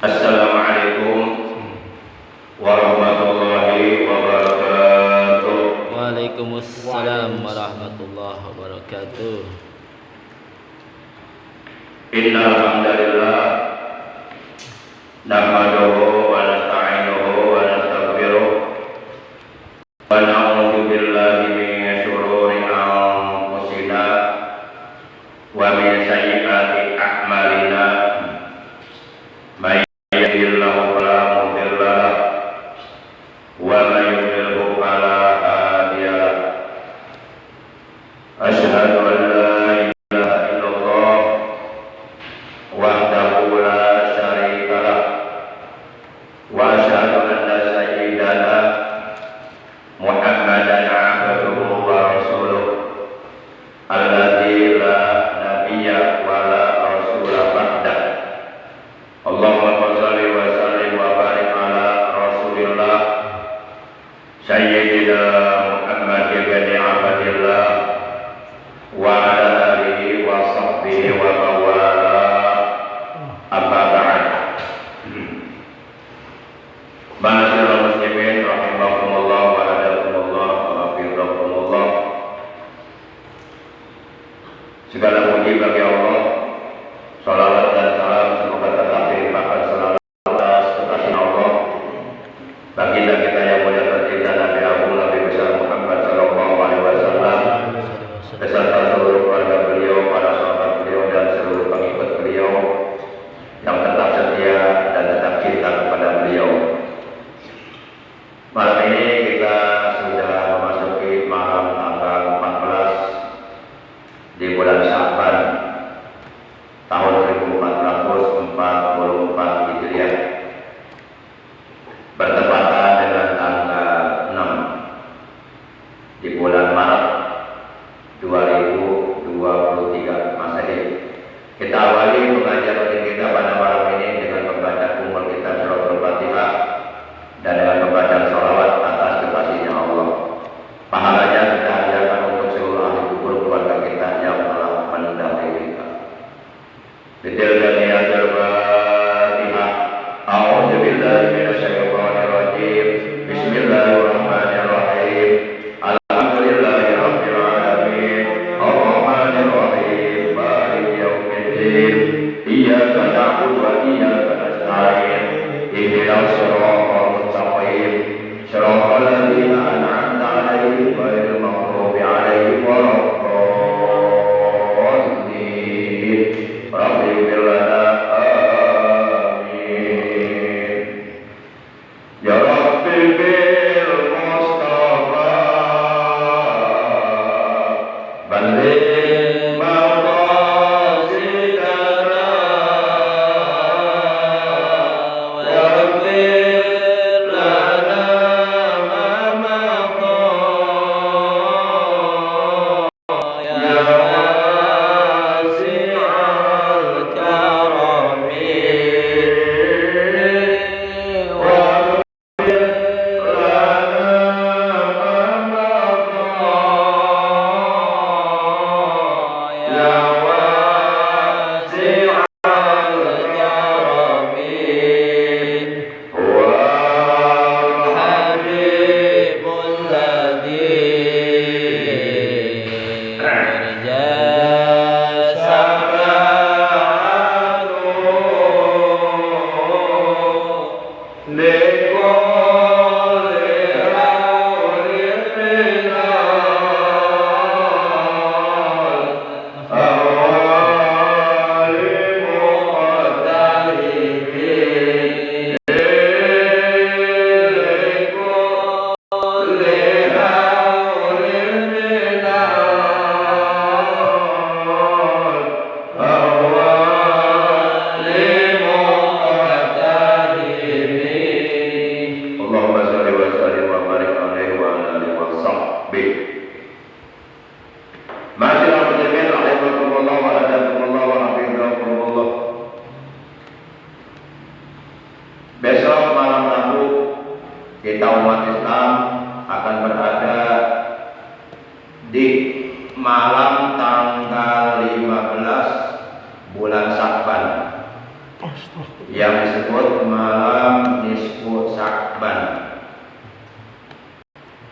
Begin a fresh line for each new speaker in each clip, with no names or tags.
Assalamualaikum warahmatullahi wabarakatuh.
Waalaikumsalam warahmatullahi wabarakatuh.
Innal hamdalillah nahmaduhu wa nasta'inuhu wa nastaghfiruh wa na'udzu billahi min shururi anfusina wa min sayyiati a'malina. May yahdihillahu fala mudilla lahu wa may yudlilhu fala hadiya lahu. Asyhadu an la ilaha illallah wahdahu la syarika lah wa asyhadu anna sayyidana Muhammadan abduhu wa rasuluh alladzi la nabiyya wa la rasula ba'dah. Allahumma shalli wa sallim wa barik ala rasulillah sayyidina Muhammad ibn Abdillah wa ala alihi wa sahbihi wa mawala. Amma ba'd. Ma'asyiral muslimin rahimakumullah wa hadakumullah wa hafizakumullah. Segala puji bagi Allah, salawat dan salam semoga tetap dilimpahkan selalu atas kekasih Allah, baginda kita yang mulia tercinta Nabi Agung Nabi besar Muhammad sallallahu alaihi wasallam beserta seluruh keluarga beliau, para sahabat beliau dan seluruh pengikut beliau yang tetap setia dan tetap cinta kepada beliau. Malam ini kita sudah memasuki malam tanggal 14 di bulan Sya'ban tahun 1444 Hijriah, bertepatan dengan tanggal 6 di bulan Maret 2023 Masehi. Kita awali pengajian rutin kita pada malam ini dengan membaca ummul kitab suratul Fatihah dan dengan membaca sholawat atas kekasihnya Allah. Pahalanya kita hadiahkan untuk seluruh ahli kubur keluarga kita yang telah mendahului kita. Bidzil-dzaniyatil Fatihah. A'udzu billahi minasyaitonir rajim. Bismillahirrahmanirrahim. Alhamdulillahi rabbil alamin. Arrahmanir rahim. Maliki yaumiddin. Iyyaka na'budu wa iyyaka nasta'in. Ihdinas siratal mustaqim. Shiratal ladzina an'amta 'alaihim ghairil maghdubi 'alaihim waladdallin. Rabbi ighfir lana. Amin. Ya Rabbi bil Mustafa balligh maqasidana wa ighfir lana ma maqta ya wasi'al karami wa kita umat Islam akan berada di malam tanggal 15 bulan Sya'ban yang disebut malam nisfu Sya'ban,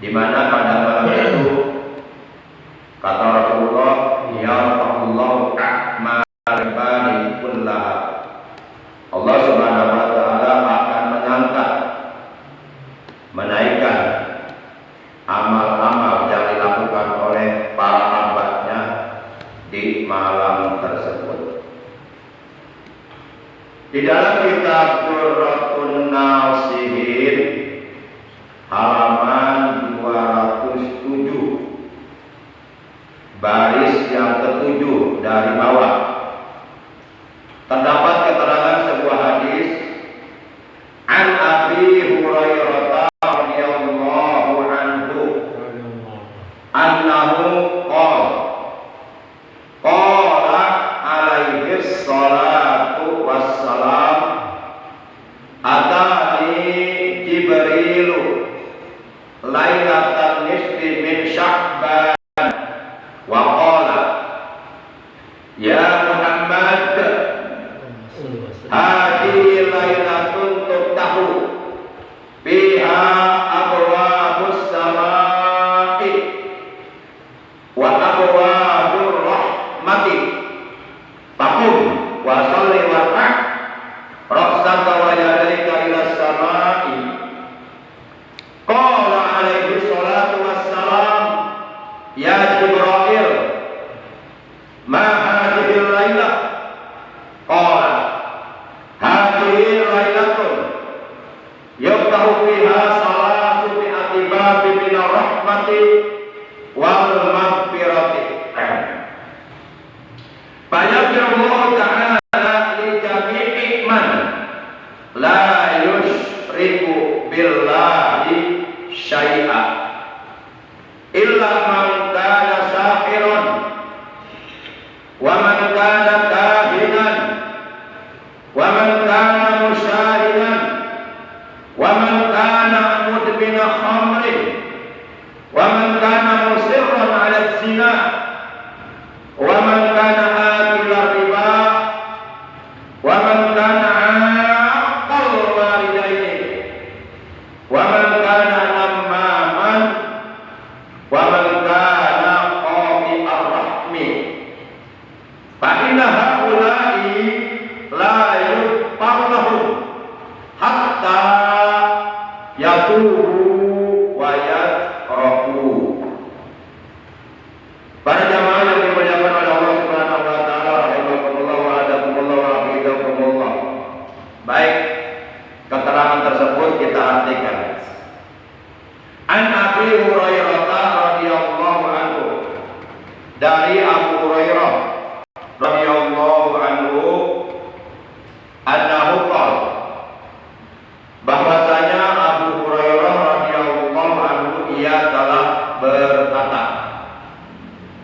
di mana pada malam itu kata Rasulullah, yarfa'ullahu a'mal kullaha, Allah Subhanahu wa taala akan mengangkat, menaikkan amal-amal yang dilakukan oleh para hamba-Nya di malam tersebut. Di dalam kitab Qurratun Nasihin halaman 207 baris yang ketujuh dari bawah terdapat keterangan sebuah hadis an Abi Hurairah radhiyallahu anhu annahu qala alaihi salatu wassalam atani Jibrilu lailatan nisfi min Sya'ban wa qala ya Muhammad hadhihi lailatun tuftahu fiha abwabus samai wa abwabur rahmati faqum wa sholli warka' ra'saka wa yadayka ila samai. Qala alaihi salatu wassalam ya Jibril ma hadhihi lailah. Qala hadhihi lailatun yuftahu fiha salasu mi'ati babin minar rahmati wal maghfirati. Fayaghfirullahu ta'ala li jami'i man la yusyriku billahi syai'a illa man kana sahiran wa man kana kahinan wa man kana musyahidan wa man kana mudmina khamrin wa man kana musirran 'ala zina wa man kana akila riba wa man kana 'aqal walidaini wa man kana nammaman wa man kana qati'ar rahmi fa inna haula'i la yughfaru lahum hatta yatubu wa yaqrabu. Para jamaah yang dimuliakan oleh Allah Subhanahu wa taala, rahimakumullah wa adakumullah wa hafizakumullah. Baik, keterangan tersebut kita artikan. An Abi Hurairah radhiyallahu anhu, dari Abu Hurairah radhiyallahu anhu, annahu qala, bahwasanya Abu Hurairah radhiyallahu anhu ia telah berkata,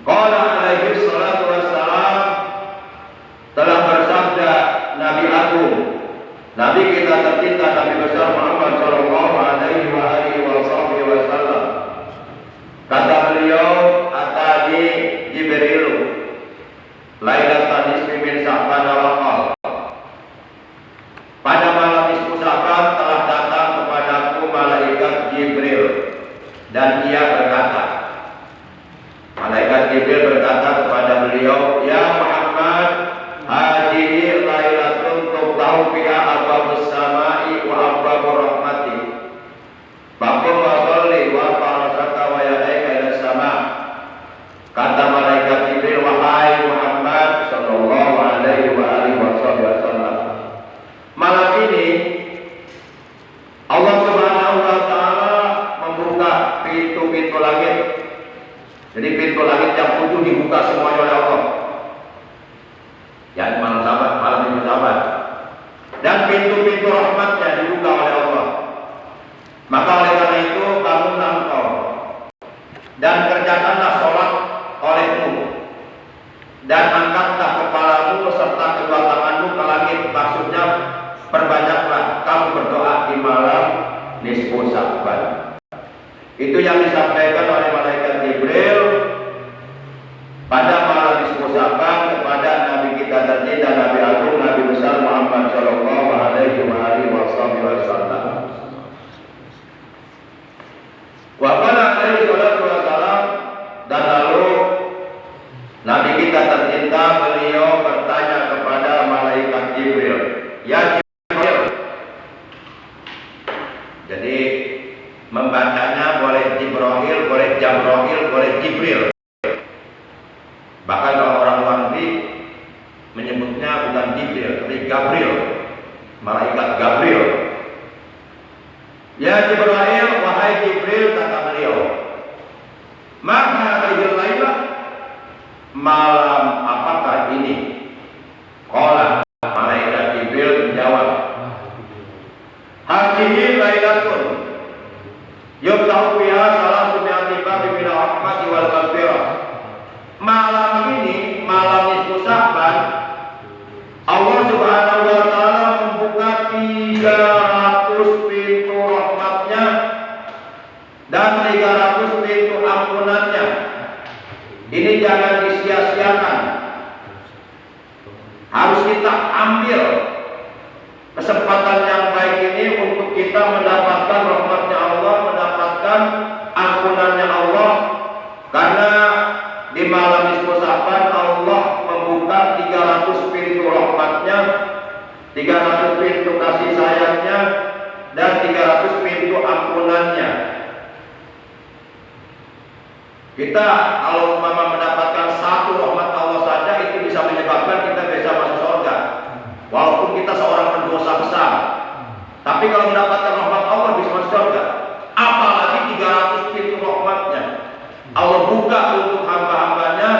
qala alaihi salatu wassalam, telah bersabda Nabi Agung, Nabi kita tercinta, Nabi besar Muhammad sallallahu alaihi wa alihi wasallam, kata beliau, atani Jibril lailatan nisfi min Sya'ban wa qala, pada malam nisfu Sya'ban telah datang kepadaku malaikat Jibril dan ia berkata, malaikat Jibril berkata kepada beliau, ya Muhammad, hadhihi lailatun tuftahu fiha abwabus samai wa abwabur rahmati faqum wa sholli wa farasaka wa yadayka ila sama. Kata malaikat Jibril, wahai Muhammad sallallahu alaihi wa alihi wasallam, malam ini Allah Subhanahu wa taala membuka pintu-pintu langit. Jadi pintu langit yang 7 dibuka semuanya oleh Allah. Ya, malam Sabat, malam minggu Sabat. Dan pintu-pintu rahmatnya dibuka oleh Allah. Maka oleh karena itu bangunlah engkau dan kerjakanlah sholat olehmu dan angkatlah kepalamu serta kedua tanganmu ke langit. Maksudnya perbanyaklah kamu berdoa di malam nisfu Sya'ban. Itu yang disampaikan oleh malaikat Jibril pada malam nisfu Sya'ban kepada Nabi kita tercinta, Nabi Agung, Nabi besar Muhammad sallallahu ya Jibril. Jadi membacanya boleh Jibril, boleh Jabroil, boleh Jibril. Bahkan kalau orang luar negeri menyebutnya bukan Jibril, tapi Gabriel, malaikat Gabriel. Ya Jibril, wahai Jibril, kata beliau, maka hadhil lailah, malam apakah ini? Qala, malaikat Jibril menjawab, hadhihi lailatun yubta'u fiha salatu mi'ati babin min rahmati wal maghfirah. Malam ini, malam nisfu Sya'ban, Allah Subhanahu wa taala membuka 300 pintu rahmatnya dan 300 pintu ampunannya. Ini jangan disia-siakan. Harus kita ambil kesempatan yang baik ini untuk kita mendapatkan rahmatnya Allah, mendapatkan ampunannya Allah. Karena di malam nisfu Sya'ban Allah membuka 300 pintu rahmatnya, 300 pintu kasih sayangnya, dan 300 pintu ampunannya. Kita kalau mendapatkan satu rahmat Allah saja itu bisa menyebabkan kita bisa masuk surga, walaupun kita seorang pendosa besar. Tapi kalau mendapatkan rahmat Allah bisa masuk surga, apalagi 300 pintu rahmatnya Allah buka untuk hamba-hambanya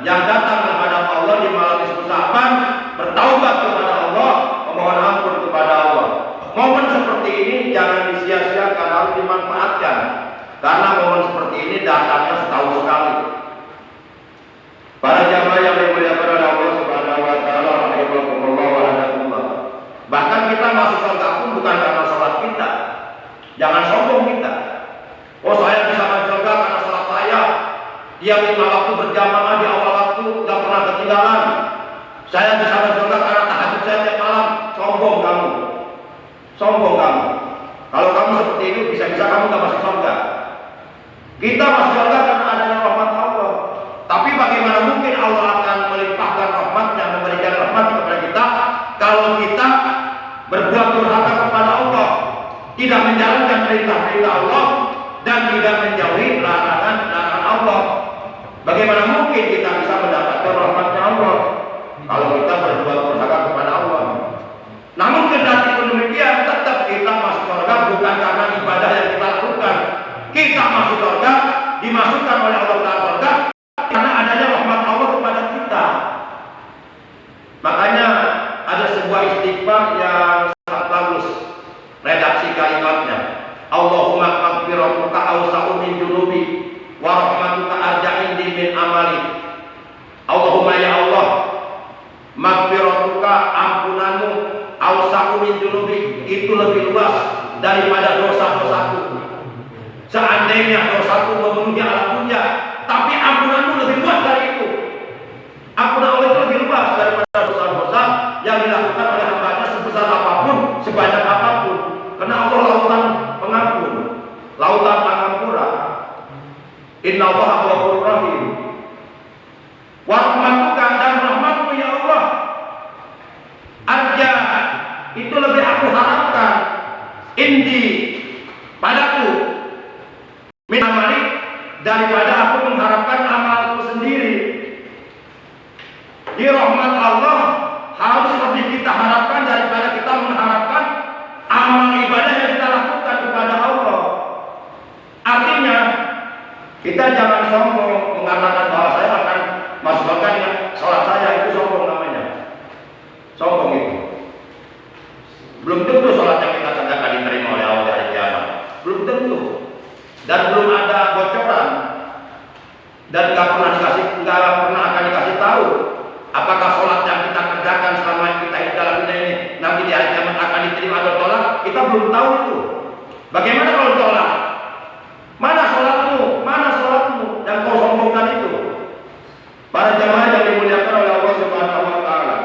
yang datang menghadap Allah di malam nisfu Sya'ban, bertaubat kepada Allah, memohon ampun kepada Allah. Momen seperti ini jangan disia-siakan, harus dimanfaatkan. Karena momen seperti ini datangnya setahun sekali. Para jamaah yang dimuliakan oleh Allah Subhanahu wa taala, rahimakumullah wa rahmatullah. Bahkan kita masuk surga pun bukan karena salat kita. Jangan sombong kita. Oh, saya bisa masuk surga karena salat saya. Dia 5 waktu berjamaah di awal waktu, tidak pernah ketinggalan. Saya bisa masuk surga karena tahajud saya tiap malam. Sombong kamu. Sombong kamu. Kalau kamu seperti itu, bisa-bisa kamu tidak masuk surga. Kita masuk surga karena adanya rahmat Allah. Tapi bagaimana mungkin Allah akan melimpahkan rahmatnya, memberikan rahmat kepada kita kalau kita berbuat durhaka kepada Allah, tidak menjalankan perintah-perintah Allah, dan tidak menjauhi larangan-larangan Allah. Bagaimana mungkin kita bisa mendapatkan rahmatnya Allah kalau kita berbuat durhaka kepada Allah? Namun kendati pun demikian, tetap kita masuk surga bukan karena ibadah yang kita lakukan. Kita masuk surga, dimasukkan oleh Allah dalam surga karena adanya rahmat Allah kepada kita. Makanya ada sebuah istighfar yang sangat bagus redaksi kalimatnya. Allahumma maghfiratuka awsa'u min junubi wa rahmatuka arja'in min amali. Allahumma ya Allah, maghfiratuka, ampunanmu, awsa'u min junubi, itu lebih luas daripada dosa-dosaku. Seandainya dosaku memenuhi alam dunia, tapi ampunanmu lebih luas dari itu. Ampunan Allah itu lebih luas daripada dosa-dosa yang dilakukan oleh hambanya sebesar apapun, sebanyak apapun. Karena Allah lautan pengampun, lautan pengampura. Inna Allah ghafurur rahim. Wa rahmatuka, dan rahmatmu ya Allah, arja, itu lebih aku harapkan, indi, padaku, min amali, daripada aku mengharapkan amalku sendiri. Di rahmat Allah harus lebih kita harapkan daripada kita mengharapkan amal ibadah yang kita lakukan kepada Allah. Artinya kita jangan sombong mengatakan bahwa saya akan masuk surga dengan sholat saya, itu sombong namanya. Sombong itu. Belum tentu sholat yang kita kerjakan diterima oleh Allah hari kiamat. Belum tentu. Dan belum ada bocoran, dan nggak pernah akan dikasih tahu apakah sholat yang kita kerjakan selama kita hidup dalam dunia ini nanti di hari kiamat akan diterima atau tolak. Kita belum tahu itu. Bagaimana kalau tolak? Mana sholatmu? Mana sholatmu yang kau sombongkan itu? Para jamaah yang dimuliakan oleh Allah Subhanahu wa taala,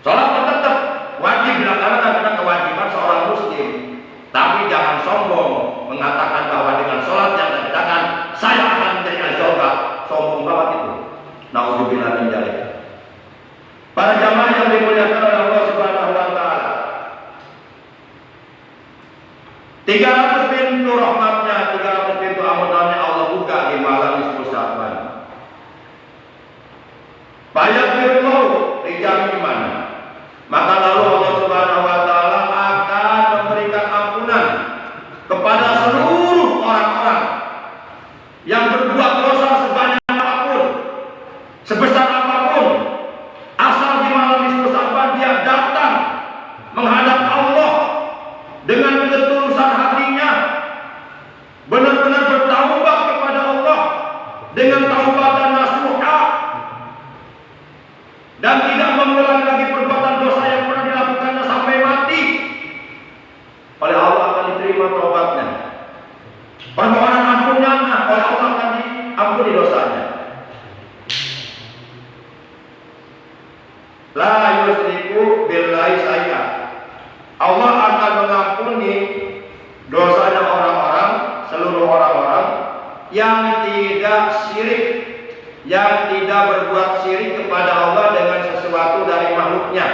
sholat tetap wajib dilaksanakan karena kewajiban seorang muslim. Tapi jangan sombong mengatakan bahwa dengan sholat yang dikerjakan saya akan menjadi surga. Sombong banget itu. Nauzubillah min dzalik. Para jamaah yang dimuliakan maka lalu Allah Subhanahu wa taala akan memberikan ampunan kepada seluruh orang-orang yang berbuat dosa sebanyak apapun, sebesar apapun, asal di malam nisfu Sa'ban dia datang menghadap Allah dengan ketulusan hatinya, benar-benar bertaubat kepada Allah dengan taubatan nasuha, dan tidak mengulangi lagi perbuatan dosa yang pernah dilakukannya sampai mati, oleh Allah akan diterima taubatnya. Permohonan ampunnya oleh Allah akan diampuni dosanya. La yusriku billahi syai'a. Allah akan mengampuni dosanya orang-orang, seluruh orang-orang yang tidak syirik, yang tidak berbuat syirik kepada Allah dengan sesuatu dari makhluknya.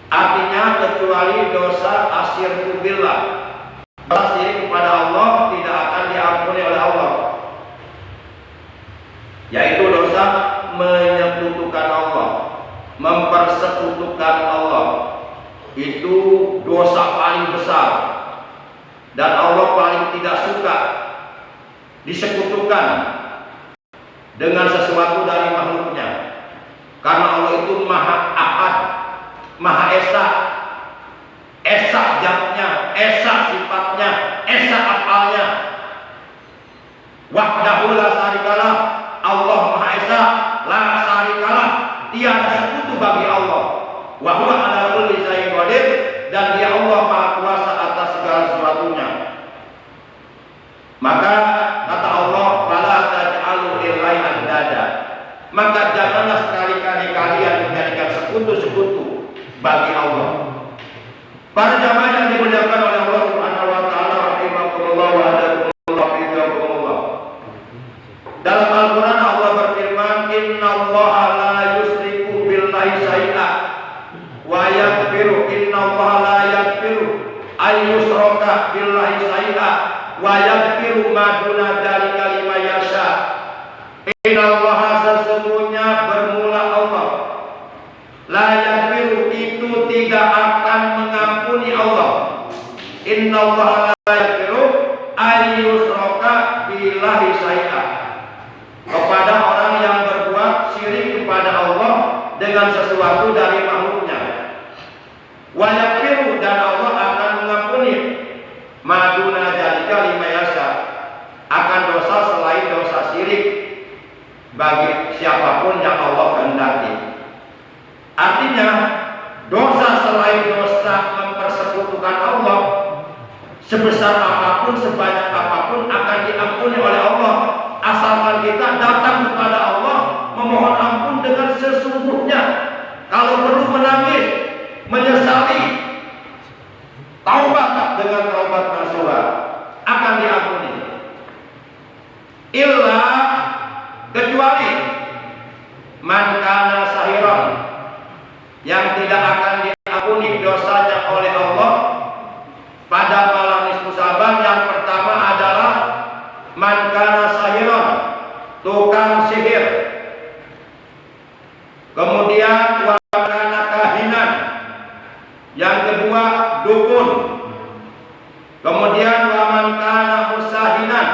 Artinya kecuali dosa asyirku billah, dosa syirik kepada Allah tidak akan diampuni oleh Allah, yaitu dosa menyekutukan Allah, mempersekutukan Allah. Itu dosa paling besar, dan Allah paling tidak suka disekutukan dengan sesuatu dari makhluknya, karena Allah itu Maha Ahad, Maha Esa, Esa zatnya, Esa sifatnya, Esa afalnya. Wahdahu la syarikalah, Allah Maha Esa, la syarikalah, tiada sekutu bagi Allah. Wa huwa ala kulli syai'in qadir, dan dia Allah Maha Kuasa atas segala sesuatunya. Maka kata Allah, fala taj'alu lillahi andada, maka janganlah sekali-kali kalian menjadikan sekutu-sekutu bagi Allah. Para jamaah yang dimuliakan oleh Allah Subhanahu wa taala, rahimakumullah wa hadakumullah fi dzikrillah. Dalam Al-Qur'an Allah berfirman, innallaha la yusriku billahi syai'a wa yaghfiru, innallaha la yaghfiru ay yusraka billahi syai'a wa yaghfiru ma duna dzalika liman yasha. Innallaha, sesungguhnya bermula Allah, la yaghfiru itu tidak akan mengampuni Allah. Innallaha la yaghfiru ay yusraka billahi syai'a, kepada orang yang berbuat syirik kepada Allah dengan sesuatu dari makhluknya. Wa yaghfiru, dan Allah akan mengampuni maduna dzalika liman yasha, akan dosa selain dosa syirik bagi siapapun yang Allah kehendaki. Artinya dosa selain dosa mempersekutukan Allah, sebesar apapun, sebanyak apapun, akan diampuni oleh Allah, asalkan kita datang kepada Allah memohon ampun dengan sesungguhnya. Kalau perlu menangis, menyesali, taubat dengan taubat nasuha, akan diampuni. Illa, kecuali man kana sahiran, yang tidak akan diampuni dosanya oleh Allah pada malam nisfu Sa'ban. Yang pertama adalah man kana sahiran, tukang sihir. Kemudian wa kana kahinan, yang kedua dukun. Kemudian wa man kana musahinan,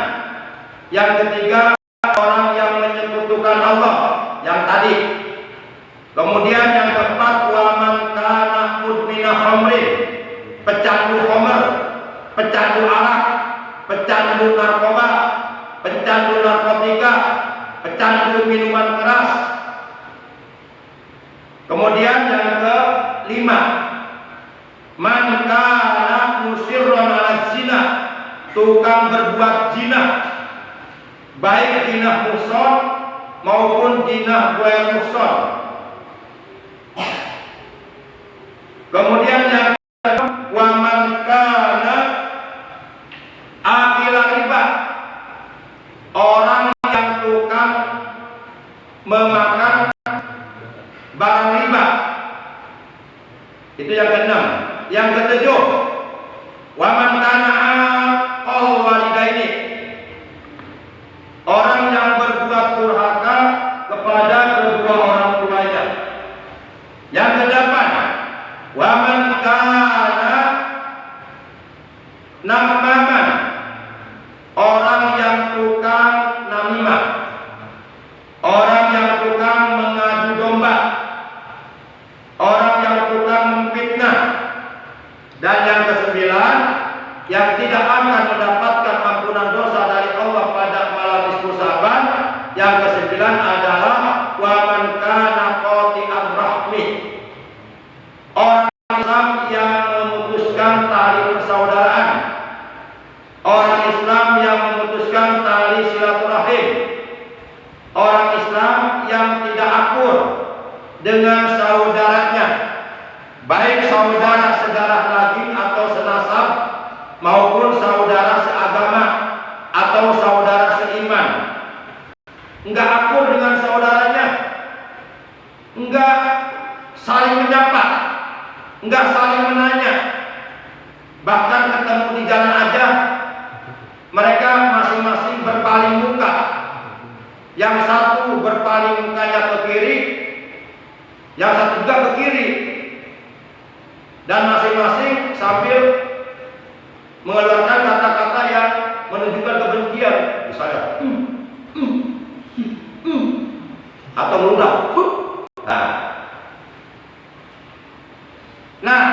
yang ketiga orang yang menyekutukan Allah, yang tadi. Kemudian yang keempat wa man kana mudmina khamrin, pecandu khamr, pecandu arak, pecandu narkoba, pecandu narkotika, pecandu minuman keras. Kemudian yang kelima, man kana musirron ala zina, tukang berbuat zina, baik zina muhson maupun zina ghair muhson. Kemudian yang wa man kana akila riba, orang yang tukang memakan barang riba. Itu yang keenam. Yang ketujuh, wa man kana aqal walidaini, orang yang berbuat durhaka kepada kedua orang tuanya. Yang kedelapan, wa man kana namaman, orang yang tukang namimah, orang yang tukang mengadu domba, orang yang tukang memfitnah. Dan yang kesembilan, yang tidak akan mendapatkan ampunan dosa dari Allah pada malam nisfu Sa'ban. Yang kesembilan adalah wa man kana qati'an rahmi, orang Islam yang memutuskan tali persaudaraan, orang Islam yang memutuskan tali silaturahim, orang Islam yang tidak akur dengan saudaranya, baik saudara sedarah daging atau senasab maupun saudara seagama atau saudara seiman. Enggak akur dengan saudaranya, enggak saling menyapa, enggak saling menanya, bahkan ketemu di jalan aja mereka masing-masing berpaling muka. Yang satu berpaling mukanya ke kiri, yang satu juga ke kiri, dan masing-masing sambil mengeluarkan kata-kata yang menunjukkan kebencian, misalnya atau meludah. Nah,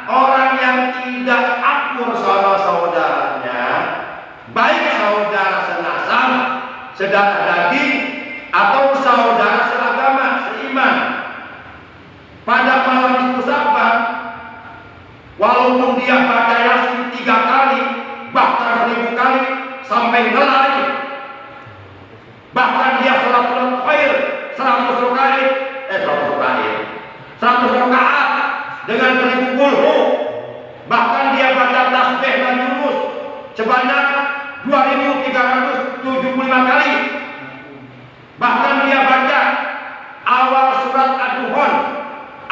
orang yang tidak akur sama saudaranya, baik saudara senasab, sedarah daging, atau saudara seagama, seiman, pada malam nisfu Sa'ban, walaupun dia baca Yasin 3 kali, bahkan 1000 kali, sampai ngelai, bahkan dia sholat khair 100 rakaat dengan 1000 qulhu, bahkan dia baca tasbih dan yunus sebanyak 2375 kali, bahkan dia baca awal surat Ad-Duhan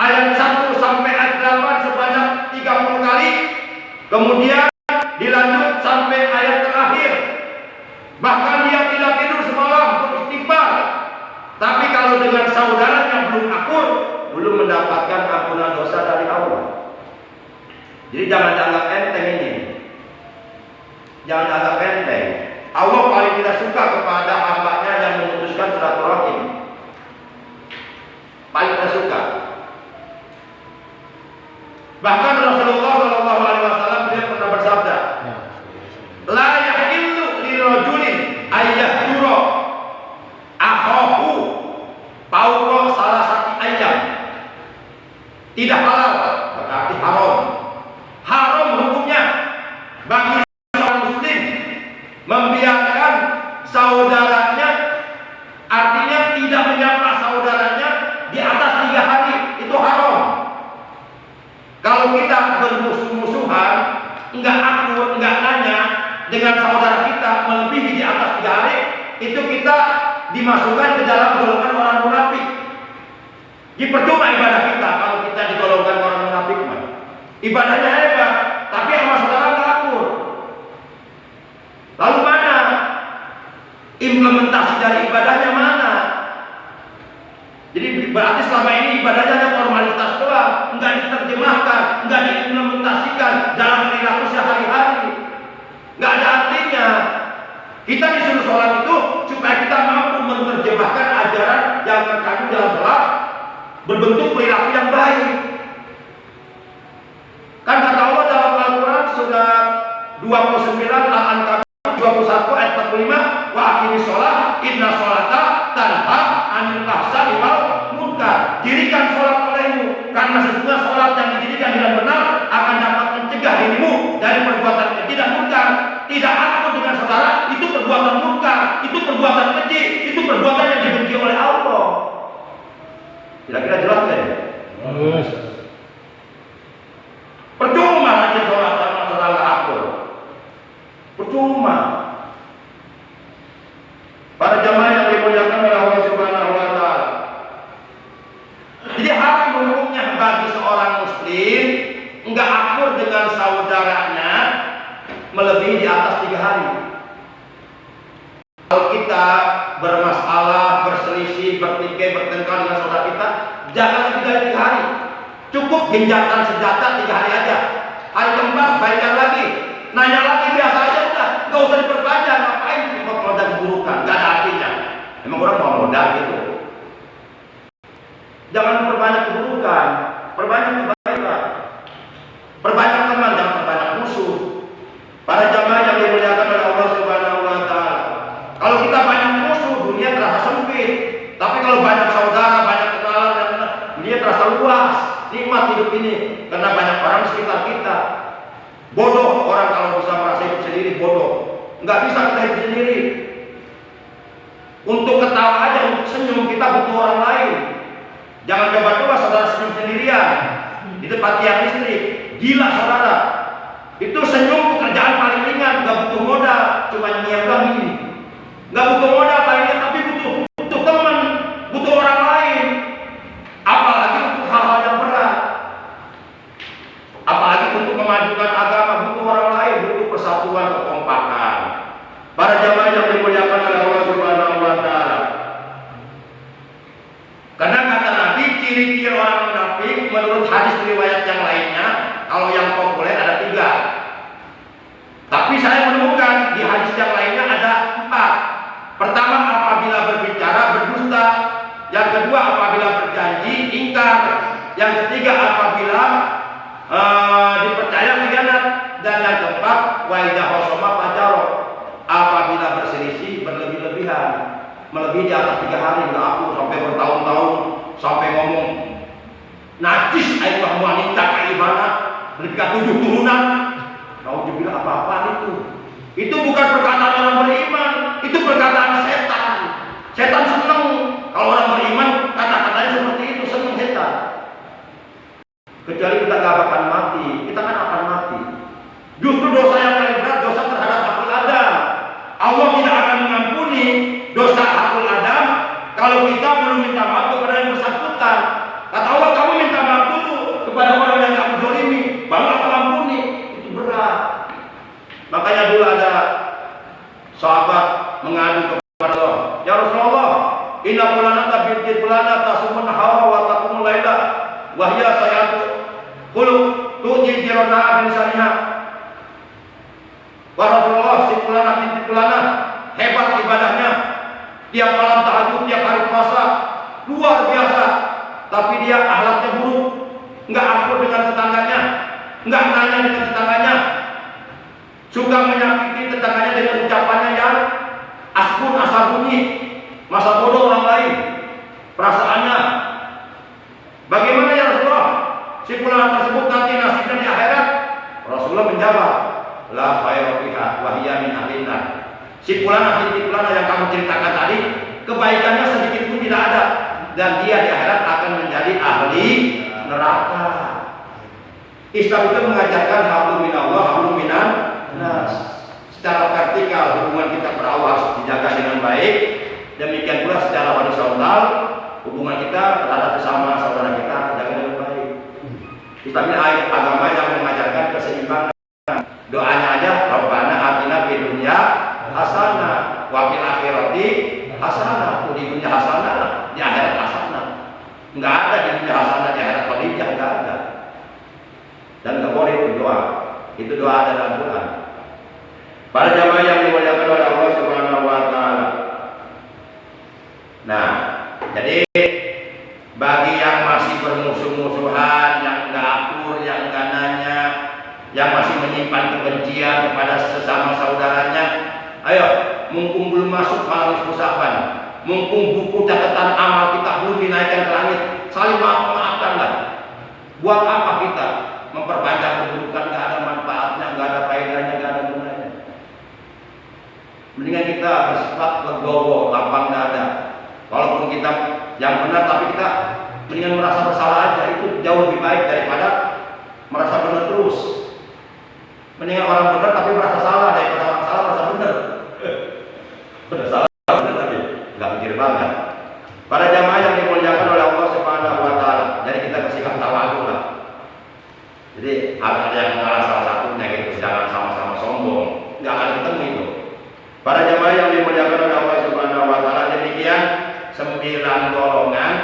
ayat 1 sampai ayat 8 sebanyak 30 kali, kemudian dilanjut sampai ayat terakhir, bahkan dia tidak tidur semalam beristighfar. Tapi kalau dengan saudaranya belum akur, belum mendapatkan ampunan dosa dari Allah. Jadi jangan dianggap enteng ini, jangan dianggap enteng. Allah paling tidak suka kepada hambanya yang memutuskan silaturahim, paling tidak suka. Bahkan Rasulullah SAW dia pernah bersabda, la yahillu lirajulin ayyahdura akhahu fawqa salasati ayyam. Tidak halal, berarti haram. Haram hukumnya bagi seorang muslim membiarkan saudaranya, artinya tidak menyapa saudaranya di atas 3 hari, itu haram. Kalau kita bermusuh-musuhan, enggak akur, enggak nanya dengan saudara kita melebihi di atas 3 hari, itu kita dimasukkan ke dalam golongan orang munafik. Percuma ibadah kita kalau kita digolongkan orang munafik. Ibadahnya hebat, tapi sama saudara enggak akur. Lalu mana implementasi dari ibadahnya mana? Jadi berarti selama ini ibadahnya hanya formalitas doang, enggak diterjemahkan, enggak diimplementasikan dalam perilaku sehari-hari, enggak ada artinya. Kita disuruh sholat itu supaya kita mampu menerjemahkan ajaran yang terkandung dalam sholat berbentuk perilaku yang baik. Kan kata Allah dalam Al-Quran surat 29 Al-Ankabut 21 ayat 45, wa aqimis sholat inna sholata tanha anil fahsya'i wal munkar. Dirikan sholat olehmu, karena sesungguhnya sholat yang didirikan dengan benar akan dapat mencegah dirimu dari perbuatan keji dan munkar. Tidak akur dengan saudara, itu perbuatan munkar, itu perbuatan keji, itu perbuatan yang dibenci oleh Allah. Kira-kira jelas kan? Percuma rajin sholat sama saudara akur, percuma. Para jamaah yang dimuliakan oleh Allah Subhanahu wa Ta'ala, jadi haram hukumnya bagi seorang muslim enggak akur dengan saudaranya melebihi di atas 3 hari. Kalau kita bermasalah, berselisih, bertikai, bertengkar dengan saudara kita, jangan lebih dari 3 hari. Cukup genjatan senjata 3 hari aja. Hari keempat baikan lagi, nanya lagi, biasa aja udah, nggak usah diperpanjang. Ngapain mempermudah keburukan? Nggak ada artinya. Emang orang mau modal gitu. Jangan perbanyak keburukan, perbanyak kebaikan. Perbanyak teman, jangan perbanyak musuh. Para jamaah yang dimuliakan oleh Allah Subhanahu wa taala. Kalau kita banyak musuh, dunia terasa sempit. Tapi kalau banyak saudara, banyak kenalan, dan dunia terasa luas. Nikmat hidup ini karena banyak orang di sekitar kita. Bodoh orang kalau bisa merasa hidup sendiri, bodoh. Nggak bisa kita hidup sendiri. Untuk ketawa aja, untuk senyum kita butuh orang lain. Jangan coba-coba saudara senyum sendirian di tempat tiang listrik. Gila saudara. Itu senyum pekerjaan paling ringan, nggak butuh modal, cuma niat lagi. Nggak butuh modal paling ringan, tapi butuh teman, butuh orang lain. Apalagi untuk hal-hal yang berat. Apalagi untuk memajukan agama, butuh orang lain, butuh persatuan, kekompakan. Para jamaah yang dimuliakan oleh Allah Subhanahu wa taala. Karena kata Nabi, ciri-ciri orang munafik menurut hadis riwayat yang lainnya, kalau yang populer ada 3. Tapi saya menemukan di hadis yang lainnya ada 4. Pertama, apabila berbicara berdusta. Yang kedua, apabila berjanji ingkar. Yang ketiga, apabila dipercaya khianat. Dan yang keempat, wa idza khasama fajara. Apabila berselisih berlebih-lebihan, melebihi di atas 3 hari, nggak aku sampai bertahun-tahun, sampai ngomong najis aibah wanita kayak gimana, lebih 7 turunan. Kau bilang apa-apa itu bukan perkataan orang beriman, itu perkataan setan. Setan senang kalau orang beriman kata-katanya seperti itu, senang setan. Kecuali kita gak akan mati, kita kan akan mati. Justru dosa yang paling berat dosa terhadap hakul Adam. Allah tidak akan mengampuni dosa hakul Adam kalau kita belum minta maaf kepada yang bersangkutan. Kata Allah, kamu minta maaf dulu kepada orang yang kamu zalimi, baru aku ampuni. Itu berat. Makanya dulu ada sahabat mengadu kepada Allah, ya Rasulullah, inna fulanata binti fulanata sumun hawa wa taqumul laila wa hiya sayatu qulu tu'ti jirana bin saniha. Wah Rasulullah, si fulana binti fulana hebat ibadahnya, tiap malam tahajud, tiap hari puasa, luar biasa. Tapi dia akhlaknya buruk, nggak akur dengan tetangganya, nggak nanya dengan tetangganya, suka menyakiti tetangganya dengan ucapannya yang asbun asal bunyi, masa bodoh orang lain, perasaannya. Bagaimana ya Rasulullah? Si fulan tersebut nanti nasibnya di akhirat. Rasulullah menjawab, la khairu fiha wa hiya min ahlinna. Si fulan yang kamu ceritakan tadi, kebaikannya sedikit pun tidak ada, dan dia di akhirat akan menjadi ahli neraka. Islam itu mengajarkan hablum minallah, hablum minan nas. Secara vertikal hubungan kita per Allah harus dijaga dengan baik. Demikian pula secara horizontal hubungan kita terhadap sesama saudara kita dijaga dengan baik. Islam ini agama yang mengajarkan keseimbangan. Doanya aja, Rabbana atina fid dunya hasanah wa fil akhirati hasanah. Di dunia hasanah, di akhirat hasanah. Enggak ada di dunia hasanah, di akhirat khadijah, enggak ada. Dan enggak boleh itu doa. Itu doa ada dalam Quran. Para jamaah yang dimuliakan oleh Allah Subhanahu wa taala. Nah, jadi bagi yang masih bermusuh-musuhan, yang enggak akur, yang enggak nanya, yang masih menyimpan kebencian kepada sesama saudaranya, ayo, mumpung belum masuk malam nisfu Sa'ban, mumpung buku catatan amal kita belum dinaikkan ke langit, saling maafkanlah. Buat apa kita memperbanyak keburukan, gak ada manfaatnya, gak ada faedahnya, gak ada gunanya. Mendingan kita bersifat legowo, lapang dada. Walaupun kita yang benar, tapi kita mendingan merasa bersalah aja, itu jauh lebih baik daripada merasa benar terus. Mendingan orang benar tapi merasa salah daripada orang salah merasa benar. Benar salah benar tapi nggak pikir banget. Para jamaah yang dimuliakan oleh Allah Subhanahu wa taala, jadi kita bersikap tawadhu lah. Jadi harus ada yang mengalah salah satunya gitu, jangan sama-sama sombong. Nggak akan ketemu itu. Para jamaah yang dimuliakan oleh Allah Subhanahu wa taala, demikian 9 golongan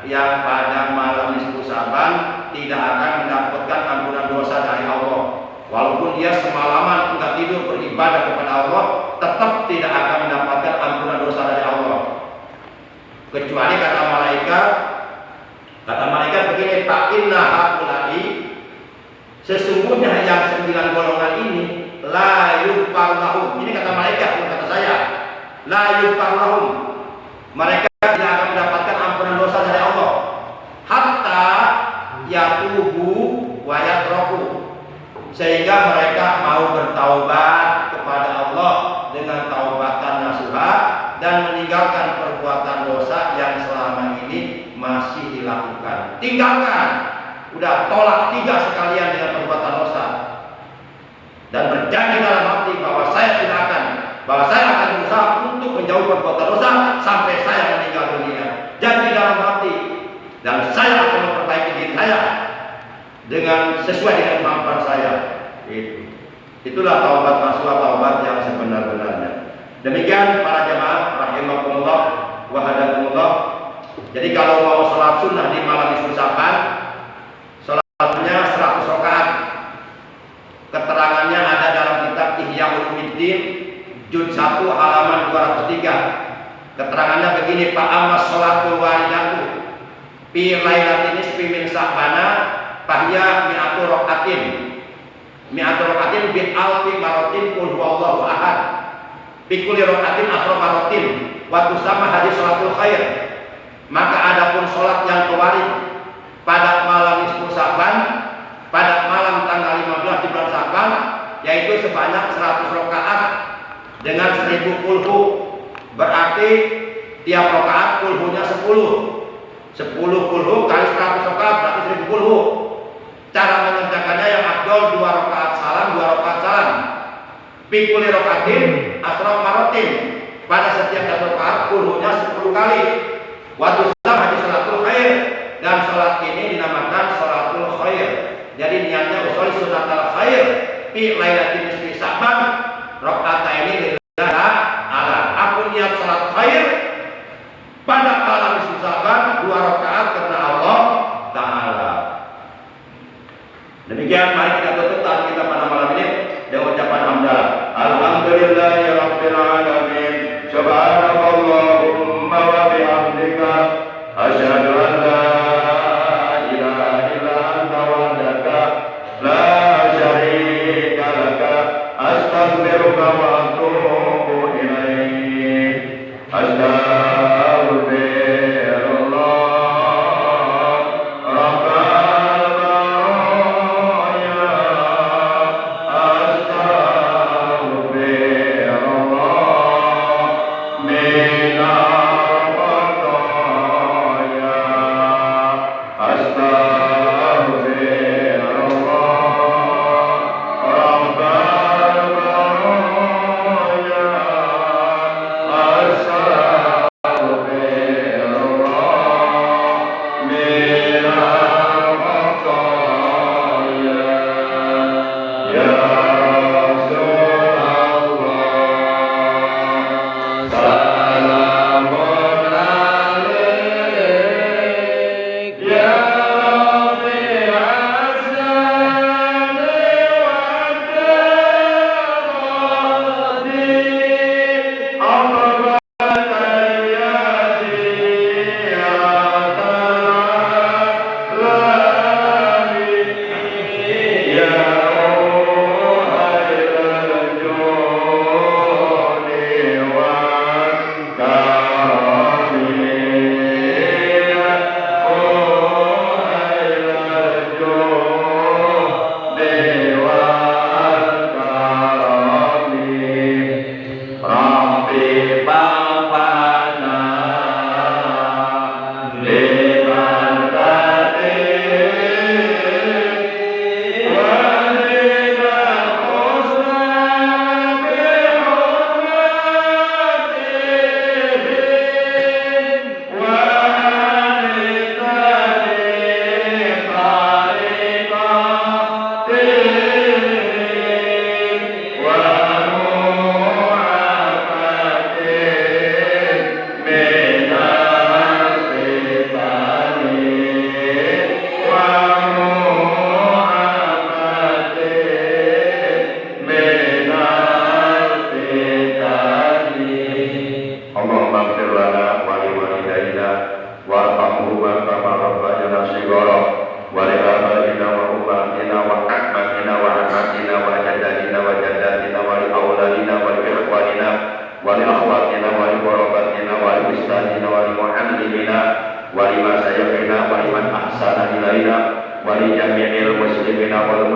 yang pada malam nisfu Sa'ban tidak tidak akan mendapatkan ampunan dosa dari Allah. Walaupun dia semalaman enggak tidur beribadah kepada Allah, tetap tidak akan mendapatkan ampunan dosa dari Allah. Kecuali kata malaikat begini, Pak Inna hakulai, sesungguhnya yang 9 golongan ini la yughfar lahum. Ini kata malaikat, bukan kata saya. La yughfar lahum. Mereka tidak akan mendapatkan ampunan dosa dari Allah hatta yatubu wa yatraku, sehingga mereka mau bertaubat kepada Allah dengan taubatan nasuha dan meninggalkan perbuatan dosa yang selama ini masih dilakukan. Tinggalkan, udah tolak 3 sekalian dengan perbuatan dosa, dan berjanji dalam hati bahwa saya akan berusaha untuk menjauh perbuatan dosa sampai saya meninggal dunia. Janji dalam hati, dan saya akan memperbaiki diri saya dengan sesuai dengan kemampuan saya. Itulah taubat nasuha, taubat yang sebenar-benarnya. Demikian para jamaah rahimakumullah wa hadakumullah. Jadi kalau mau sholat sunnah di malam nisfu Sa'ban, sholatnya 100 rakaat. Keterangannya ada dalam kitab Ihya Ulumuddin juz 1 halaman 203. Keterangannya begini, Pak Amas sholatul walidatu fi lailatin nisfi min Sa'bana fahya mi'atu raqatin. Mi'atu raqatin bi alfi maratin qul huwallahu ahad. Bi kulli raqatin asra maratin wa tusamma hadis sholatul khair. Maka adapun sholat yang kewarid pada malam nisfu Sa'ban, pada malam tanggal 15 di bulan Sa'ban, yaitu sebanyak 100 rakaat dengan 1000 kulhu. Berarti tiap rakaat kulhunya 10 kulhu kali 100 rakaat berarti 1000 kulhu. Cara mengerjakannya yang afdol 2 rakaat salam, 2 rakaat salam. Pikuli rakaatin asra maratin, pada setiap 1 rakaat kulhunya 10 kali. Waktu salam hadis sholatul khair, dan sholat ini dinamakan sholatul khair. Jadi niatnya usul sunatul khair fi lailatin nisfi Sa'ban rakaataini lillahi ala. Aku niat sholat khair pada malam nisfu Sa'ban 2 rakaat karena Allah Ta'ala. Demikian, mari kita tutup taat kita pada malam ini dengan ucapan hamdalah. Alhamdulillahirabbil alamin. Subhanakallahumma wa bihamdika asyhadu an la ilaha illa anta wahdaka la syarika laka astaghfiruka wa atubu ilaik. Astagfirullah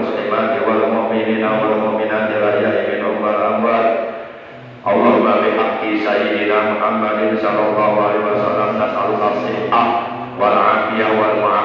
muslimati wal mu'minina wal mu'minati al-ahya'i minhum wal amwat. Allahumma bihaqqi sayyidina Muhammadin sallallahu alaihi wasallam nas'aluka as-sihhah wal afiyah wal mu'afiyah